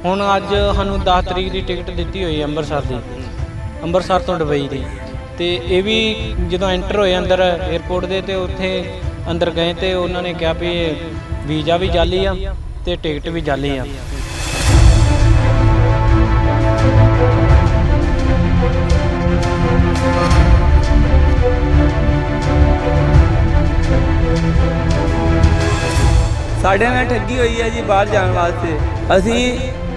ਹੁਣ ਅੱਜ ਸਾਨੂੰ 10 ਤਰੀਕ ਦੀ ਟਿਕਟ ਦਿੱਤੀ ਹੋਈ ਅੰਮ੍ਰਿਤਸਰ ਦੀ, ਅੰਮ੍ਰਿਤਸਰ ਤੋਂ ਦੁਬਈ ਦੀ। ਤੇ ਇਹ ਵੀ ਜਦੋਂ ਐਂਟਰ ਹੋਏ ਅੰਦਰ 에ਅਰਪੋਰਟ ਦੇ ਤੇ ਉੱਥੇ ਅੰਦਰ ਗਏ ਤੇ ਉਹਨਾਂ ਨੇ ਕਿਹਾ ਵੀ ਵੀਜ਼ਾ ਵੀ ਜਾਲੀ ਆ ਤੇ ਟਿਕਟ ਵੀ ਜਾਲੀ ਆ। ਸਾਡੇ ਨਾਲ ਠੱਗੀ ਹੋਈ ਹੈ ਜੀ ਬਾਹਰ ਜਾਣ ਵਾਸਤੇ। ਅਸੀਂ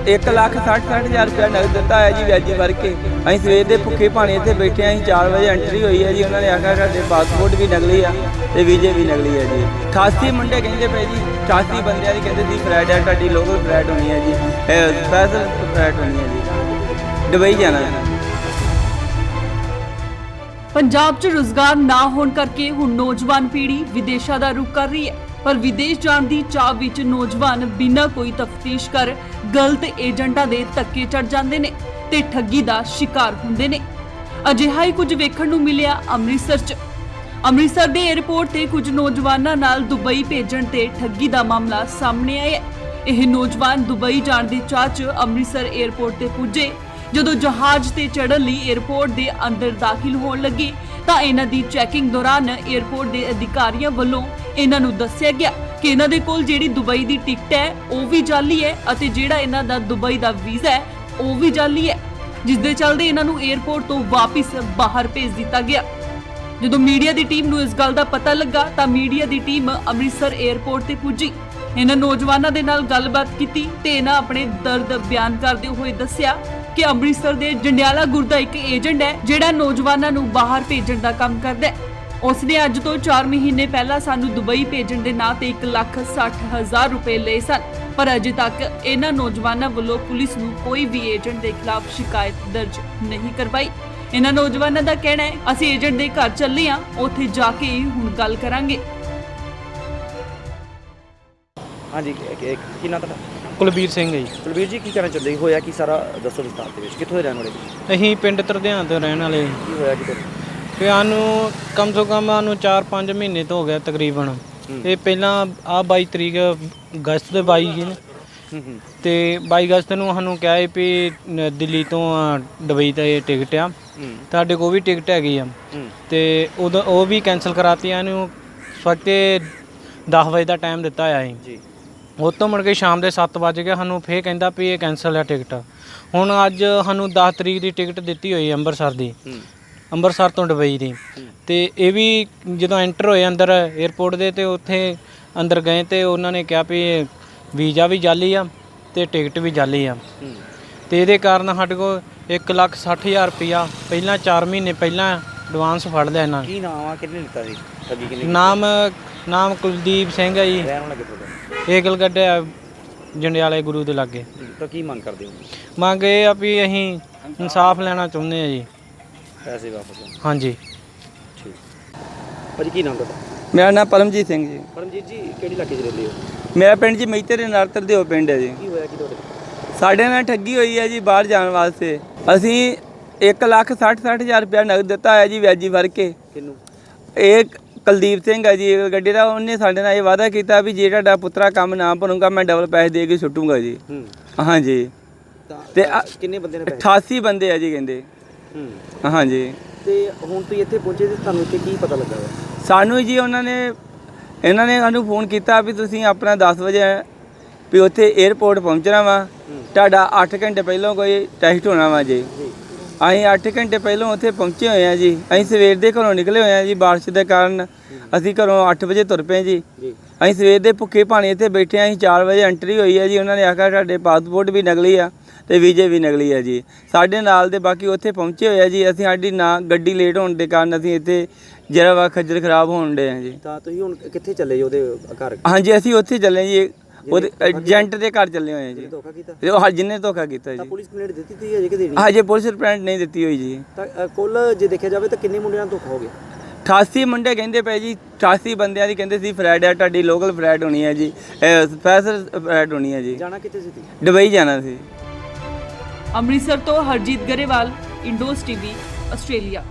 1,60,60,000 ਰੁਪਇਆ ਨਗਦ ਦਿੱਤਾ ਹੈ ਜੀ ਵਿਆਜੀ ਭਰ ਕੇ। ਅਸੀਂ ਸਵੇਰ ਦੇ ਭੁੱਖੇ ਭਾਣੇ ਇੱਥੇ ਬੈਠੇ ਹਾਂ। 4 ਵਜੇ ਐਂਟਰੀ ਹੋਈ ਹੈ ਜੀ। ਉਹਨਾਂ ਨੇ ਆਖਿਆ ਸਾਡੇ ਪਾਸਪੋਰਟ ਵੀ ਨਕਲੀ ਆ ਤੇ ਵੀਜ਼ੇ ਵੀ ਨਕਲੀ ਹੈ ਜੀ। 88 ਮੁੰਡੇ ਕਹਿੰਦੇ ਪਏ ਜੀ, 88 ਬੰਦਿਆਂ ਦੀ ਕਹਿੰਦੇ ਸੀ ਫਲਾਈਟ ਹੈ, ਤੁਹਾਡੀ ਲੋਕਲ ਫਲਾਈਟ ਹੋਣੀ ਹੈ ਜੀ, ਸਪੈਸ਼ਲ ਫਲਾਈਟ ਹੋਣੀ ਹੈ ਜੀ, ਦੁਬਈ ਜਾਣਾ ਹੈ। ਪੰਜਾਬ 'ਚ ਰੁਜ਼ਗਾਰ ਨਾ ਹੋਣ ਕਰਕੇ ਹੁਣ ਨੌਜਵਾਨ ਪੀੜ੍ਹੀ ਵਿਦੇਸ਼ਾਂ ਦਾ ਰੁਖ ਕਰ ਰਹੀ ਹੈ। ਪਰ ਵਿਦੇਸ਼ ਜਾਣ ਦੀ ਚਾਹ ਵਿੱਚ ਨੌਜਵਾਨ ਬਿਨਾਂ ਕੋਈ ਤਫਤੀਸ਼ ਕਰ ਗਲਤ ਏਜੰਟਾਂ ਦੇ ਧੱਕੇ ਚੜ ਜਾਂਦੇ ਨੇ ਤੇ ਠੱਗੀ ਦਾ ਸ਼ਿਕਾਰ ਹੁੰਦੇ ਨੇ। ਅਜਿਹਾ ਹੀ ਕੁਝ ਵੇਖਣ ਨੂੰ ਮਿਲਿਆ ਅੰਮ੍ਰਿਤਸਰ 'ਚ। ਅੰਮ੍ਰਿਤਸਰ ਦੇ 에ਅਰਪੋਰਟ ਤੇ ਕੁਝ ਨੌਜਵਾਨਾਂ ਨਾਲ ਦੁਬਈ ਭੇਜਣ ਤੇ ਠੱਗੀ ਦਾ ਮਾਮਲਾ ਸਾਹਮਣੇ ਆਇਆ। ਇਹ ਨੌਜਵਾਨ ਦੁਬਈ ਜਾਣ ਦੀ ਚਾਹ 'ਚ ਅੰਮ੍ਰਿਤਸਰ 에ਅਰਪੋਰਟ ਤੇ ਪੁੱਜੇ। ਜਦੋਂ ਜਹਾਜ਼ ਤੇ ਚੜ੍ਹਨ ਲਈ 에ਅਰਪੋਰਟ ਦੇ ਅੰਦਰ ਦਾਖਲ ਹੋਣ ਲੱਗੇ ਤਾਂ ਇਹਨਾਂ ਦੀ ਚੈਕਿੰਗ ਦੌਰਾਨ 에ਅਰਪੋਰਟ ਦੇ ਅਧਿਕਾਰੀਆਂ ਵੱਲੋਂ ਇਹਨਾਂ ਨੂੰ ਦੱਸਿਆ ਗਿਆ ਕਿ ਇਹਨਾਂ ਦੇ ਕੋਲ ਜਿਹੜੀ ਦੁਬਈ ਦੀ ਟਿਕਟ ਹੈ ਉਹ ਵੀ ਜਾਲੀ ਹੈ ਅਤੇ ਜਿਹੜਾ ਇਹਨਾਂ ਦਾ ਦੁਬਈ ਦਾ ਵੀਜ਼ਾ ਹੈ ਉਹ ਵੀ ਜਾਲੀ ਹੈ, ਜਿਸ ਦੇ ਚੱਲਦੇ ਇਹਨਾਂ ਨੂੰ 에ਅਰਪੋਰਟ ਤੋਂ ਵਾਪਿਸ ਬਾਹਰ ਭੇਜ ਦਿੱਤਾ ਗਿਆ। ਜਦੋਂ ਮੀਡੀਆ ਦੀ ਟੀਮ ਨੂੰ ਇਸ ਗੱਲ ਦਾ ਪਤਾ ਲੱਗਾ ਤਾਂ ਮੀਡੀਆ ਦੀ ਟੀਮ ਅੰਮ੍ਰਿਤਸਰ 에ਅਰਪੋਰਟ ਤੇ ਪੁੱਜੀ। ਇਹਨਾਂ ਨੌਜਵਾਨਾਂ ਦੇ ਨਾਲ ਗੱਲਬਾਤ ਕੀਤੀ ਤੇ ਇਹਨਾਂ ਆਪਣੇ ਦਰਦ ਬਿਆਨ ਕਰਦੇ ਹੋਏ ਦੱਸਿਆ ਕਿ ਅੰਮ੍ਰਿਤਸਰ ਦੇ ਜੰਡਿਆਲਾ ਗੁਰ ਦਾ ਇੱਕ ਏਜੰਟ ਹੈ ਜਿਹੜਾ ਨੌਜਵਾਨਾਂ ਨੂੰ ਬਾਹਰ ਭੇਜਣ ਦਾ ਕੰਮ ਕਰਦਾ ਹੈ। ਉਸਨੇ ਅੱਜ ਤੋਂ 4 ਮਹੀਨੇ ਪਹਿਲਾਂ ਸਾਨੂੰ ਦੁਬਈ ਭੇਜਣ ਦੇ ਨਾਂ ਤੇ 1,60,000 ਰੁਪਏ ਲਏ ਸਨ, ਪਰ ਅਜੇ ਤੱਕ ਇਹਨਾਂ ਨੌਜਵਾਨਾਂ ਵੱਲੋਂ ਪੁਲਿਸ ਨੂੰ ਕੋਈ ਵੀ ਏਜੰਟ ਦੇ ਖਿਲਾਫ ਸ਼ਿਕਾਇਤ ਦਰਜ ਨਹੀਂ ਕਰਵਾਈ। ਇਹਨਾਂ ਨੌਜਵਾਨਾਂ ਦਾ ਕਹਿਣਾ ਹੈ ਅਸੀਂ ਏਜੰਟ ਦੇ ਘਰ ਚੱਲੇ ਹਾਂ, ਉੱਥੇ ਜਾ ਕੇ ਹੁਣ ਗੱਲ ਕਰਾਂਗੇ। ਹਾਂਜੀ, ਕੀ ਨਾਮ ਤੁਹਾਡਾ? ਕੁਲਬੀਰ ਸਿੰਘ ਹੈ ਜੀ। ਕੁਲਬੀਰ ਜੀ, ਕੀ ਕਹਿਣਾ ਚਾਹੁੰਦੇ ਹੋਇਆ ਕੀ ਸਾਰਾ ਦੱਸੋ ਵਿਸਤਾਰ ਦੇ ਵਿੱਚ, ਕਿੱਥੋਂ ਦੇ ਰਹਿਣ ਵਾਲੇ? ਅਸੀਂ ਪਿੰਡ ਧਰਦਿਆਣ ਤੋਂ ਰਹਿਣ ਵਾਲੇ। ਕੀ ਹੋਇਆ ਕਿ ਤੁਹਾਨੂੰ? ਤੇ ਸਾਨੂੰ ਕਮ ਤੋਂ ਕਮ ਸਾਨੂੰ 4-5 ਮਹੀਨੇ ਤੋਂ ਹੋ ਗਿਆ ਤਕਰੀਬਨ। ਇਹ ਪਹਿਲਾਂ ਆ 22 ਤਰੀਕ ਅਗਸਤ ਦੇ 22 ਸੀ ਨਾ, ਤੇ 22 ਅਗਸਤ ਨੂੰ ਸਾਨੂੰ ਕਿਹਾ ਵੀ ਦਿੱਲੀ ਤੋਂ ਦੁਬਈ ਦਾ ਇਹ ਟਿਕਟ ਆ, ਤੁਹਾਡੇ ਕੋਲ ਵੀ ਟਿਕਟ ਹੈਗੀ ਆ। ਤੇ ਉਦੋਂ ਉਹ ਵੀ ਕੈਂਸਲ ਕਰਾਤੀਆਂ ਇਹਨੂੰ। ਸਵਖਤੇ 10 ਵਜੇ ਦਾ ਟਾਈਮ ਦਿੱਤਾ ਹੋਇਆ ਸੀ। ਉਹ ਤੋਂ ਮੁੜ ਕੇ ਸ਼ਾਮ ਦੇ 7 ਵਜ ਗਏ, ਸਾਨੂੰ ਫੇਰ ਕਹਿੰਦਾ ਵੀ ਇਹ ਕੈਂਸਲ ਆ ਟਿਕਟ। ਹੁਣ ਅੱਜ ਸਾਨੂੰ 10 ਤਰੀਕ ਦੀ ਟਿਕਟ ਦਿੱਤੀ ਹੋਈ ਅੰਮ੍ਰਿਤਸਰ ਦੀ, ਅੰਮ੍ਰਿਤਸਰ ਤੋਂ ਦੁਬਈ ਦੀ। ਤੇ ਇਹ ਵੀ ਜਦੋਂ ਐਂਟਰ ਹੋਏ ਅੰਦਰ 에ਅਰਪੋਰਟ ਦੇ ਤੇ ਉੱਥੇ ਅੰਦਰ ਗਏ ਤੇ ਉਹਨਾਂ ਨੇ ਕਿਹਾ ਵੀ ਵੀਜ਼ਾ ਵੀ ਜਾਲੀ ਆ ਤੇ ਟਿਕਟ ਵੀ ਜਾਲੀ ਆ। ਤੇ ਇਹਦੇ ਕਾਰਨ ਸਾਡੇ ਕੋਲ 1,60,000 ਰੁਪਇਆ ਪਹਿਲਾਂ 4 ਮਹੀਨੇ ਪਹਿਲਾਂ ਐਡਵਾਂਸ ਫੜ ਲਿਆ ਇਹਨਾਂ ਨੇ। ਕੀ ਨਾਮ ਆ, ਕਿੰਨੇ ਲਿੱਤਾ ਸੀ? ਠੱਗੀ ਕਿੰਨੀ? ਨਾਮ ਕੁਲਦੀਪ ਸਿੰਘ ਹੈ ਜੀ। ਰਹਿਣ ਵਾਲਾ ਕਿੱਥੋਂ ਦਾ? ਇਹ ਗੱਡੀਆ ਜੰਡਿਆਲੇ ਗੁਰੂ ਦੇ ਲਾਗੇ। ਤਾਂ ਕੀ ਮੰਗ ਕਰਦੇ ਹੋ? ਮੰਗ ਇਹ ਆ ਵੀ ਅਸੀਂ ਇਨਸਾਫ ਲੈਣਾ ਚਾਹੁੰਦੇ ਆ ਜੀ। ਪੈਸੇ ਵਾਪਸ? ਹਾਂਜੀ। ਠੀਕ ਭਾਜੀ, ਕੀ ਨਾਮ ਤੁਹਾਡਾ? ਮੇਰਾ ਨਾਮ ਪਰਮਜੀਤ ਸਿੰਘ ਜੀ। ਪਰਮਜੀਤ ਜੀ, ਕਿਹੜੀ ਇਲਾਕੇ 'ਚ ਰਹਿੰਦੇ ਹੋ? ਮੇਰਾ ਪਿੰਡ ਜੀ ਮਈਤੇ ਦੇ ਨਾਲ ਤਰਦੇਓ ਪਿੰਡ ਹੈ ਜੀ। ਕੀ ਹੋਇਆ ਕੀ ਤੁਹਾਡੇ? ਸਾਡੇ ਨਾਲ ਠੱਗੀ ਹੋਈ ਹੈ ਜੀ ਬਾਹਰ ਜਾਣ ਵਾਸਤੇ। ਅਸੀਂ 1,60,000 ਰੁਪਇਆ ਨਗਦ ਦਿੱਤਾ ਹੈ ਜੀ ਵਿਆਜੀ ਭਰ ਕੇ। ਕਿਹਨੂੰ? ਇਹ ਕੁਲਦੀਪ ਸਿੰਘ ਹੈ ਜੀ ਗੱਡੀ ਦਾ। ਉਹਨੇ ਸਾਡੇ ਨਾਲ ਇਹ ਵਾਅਦਾ ਕੀਤਾ ਵੀ ਜੇ ਤੁਹਾਡਾ ਪੁੱਤਰਾ ਕੰਮ ਨਾ ਭਰੂੰਗਾ ਮੈਂ ਡਬਲ ਪੈਸੇ ਦੇ ਕੇ ਛੁੱਟੂੰਗਾ ਜੀ। ਹਾਂਜੀ। ਤੇ ਕਿੰਨੇ ਬੰਦੇ ਨੇ ਪੈਸੇ? 88 ਬੰਦੇ ਆ ਜੀ ਕਹਿੰਦੇ। ਹਾਂਜੀ। ਤੇ ਹੁਣ ਤੁਸੀਂ ਇੱਥੇ ਪਹੁੰਚੇ ਤੇ ਤੁਹਾਨੂੰ ਇੱਥੇ ਕੀ ਪਤਾ ਲੱਗਾ ਵਾ? ਸਾਨੂੰ ਜੀ ਇਹਨਾਂ ਨੇ ਸਾਨੂੰ ਫੋਨ ਕੀਤਾ ਵੀ ਤੁਸੀਂ ਆਪਣਾ 10 ਵਜੇ ਵੀ ਉੱਥੇ 에ਅਰਪੋਰਟ ਪਹੁੰਚਣਾ ਵਾ, ਤੁਹਾਡਾ 8 ਘੰਟੇ ਪਹਿਲਾਂ ਕੋਈ ਟੈਸਟ ਹੋਣਾ ਵਾ ਜੀ। ਅਸੀਂ 8 ਘੰਟੇ ਪਹਿਲਾਂ ਉੱਥੇ ਪਹੁੰਚੇ ਹੋਏ ਹਾਂ ਜੀ। ਅਸੀਂ ਸਵੇਰ ਦੇ ਘਰੋਂ ਨਿਕਲੇ ਹੋਏ ਹਾਂ ਜੀ। ਬਾਰਿਸ਼ ਦੇ ਕਾਰਨ ਅਸੀਂ ਘਰੋਂ 8 ਵਜੇ ਤੁਰ ਪਏ ਜੀ। ਅਸੀਂ ਸਵੇਰ ਦੇ ਭੁੱਖੇ ਭਾਣੇ ਇੱਥੇ ਬੈਠੇ ਹਾਂ। ਅਸੀਂ 4 ਵਜੇ ਐਂਟਰੀ ਹੋਈ ਹੈ ਜੀ। ਉਹਨਾਂ ਨੇ ਆਖਿਆ ਤੁਹਾਡੇ ਪਾਸਪੋਰਟ ਵੀ ਨਕਲੀ ਆ ਤੇ ਵੀਜ਼ੇ ਵੀ ਨਕਲੀ ਆ ਜੀ। ਸਾਡੇ ਨਾਲ ਦੇ ਬਾਕੀ ਉੱਥੇ ਪਹੁੰਚੇ ਹੋਏ ਆ ਜੀ। ਅਸੀਂ ਸਾਡੀ ਨਾ ਗੱਡੀ ਲੇਟ ਹੋਣ ਦੇ ਕਾਰਨ ਅਸੀਂ ਇੱਥੇ ਜਰਾ ਵਾ ਖੱਜਲ ਖਰਾਬ ਹੋਣ ਦੇ ਆ ਜੀ। ਤਾਂ ਤੁਸੀਂ ਹੁਣ ਕਿੱਥੇ ਚੱਲੇ ਜੀ? ਉਹਦੇ ਘਰ? ਹਾਂਜੀ, ਅਸੀਂ ਉੱਥੇ ਚੱਲੇ ਜੀ, ਉਹਦੇ ਏਜੰਟ ਦੇ ਘਰ ਚੱਲੇ ਹੋਏ ਆ ਜੀ। ਧੋਖਾ ਕੀਤਾ? ਉਹ ਜਿਹਨੇ ਧੋਖਾ ਕੀਤਾ ਜੀ। ਤਾਂ ਪੁਲਿਸ ਕੰਪਲੇਂਟ ਦਿੱਤੀ ਤੁਸੀਂ ਅਜੇ ਕਿ ਦੇਣੀ? ਹਜੇ ਪੁਲਿਸ ਕੰਪਲੇਂਟ ਨਹੀਂ ਦਿੱਤੀ ਹੋਈ ਜੀ। ਤਾਂ ਕੁੱਲ ਜੇ ਦੇਖਿਆ ਜਾਵੇ ਤਾਂ ਕਿੰਨੇ ਮੁੰਡਿਆਂ ਨਾਲ ਧੋਖਾ ਹੋ ਗਿਆ? 88 ਮੁੰਡੇ ਕਹਿੰਦੇ ਪਏ ਜੀ। 88 ਬੰਦਿਆਂ ਦੀ ਕਹਿੰਦੇ ਸੀ ਫਲਾਈਟ ਹੈ, ਤੁਹਾਡੀ ਲੋਕਲ ਫਲਾਈਟ ਹੋਣੀ ਹੈ ਜੀ, ਸਪੈਸ਼ਲ ਫਲਾਈਟ ਹੋਣੀ ਹੈ ਜੀ। ਜਾਣਾ ਕਿੱਥੇ ਸੀ ਤੁਸੀਂ? ਦੁਬਈ ਜਾਣਾ ਸੀ। ਅੰਮ੍ਰਿਤਸਰ ਤੋਂ ਹਰਜੀਤ ਗਰੇਵਾਲ, ਇੰਡੋਸ ਟੀਵੀ, ਆਸਟ੍ਰੇਲੀਆ।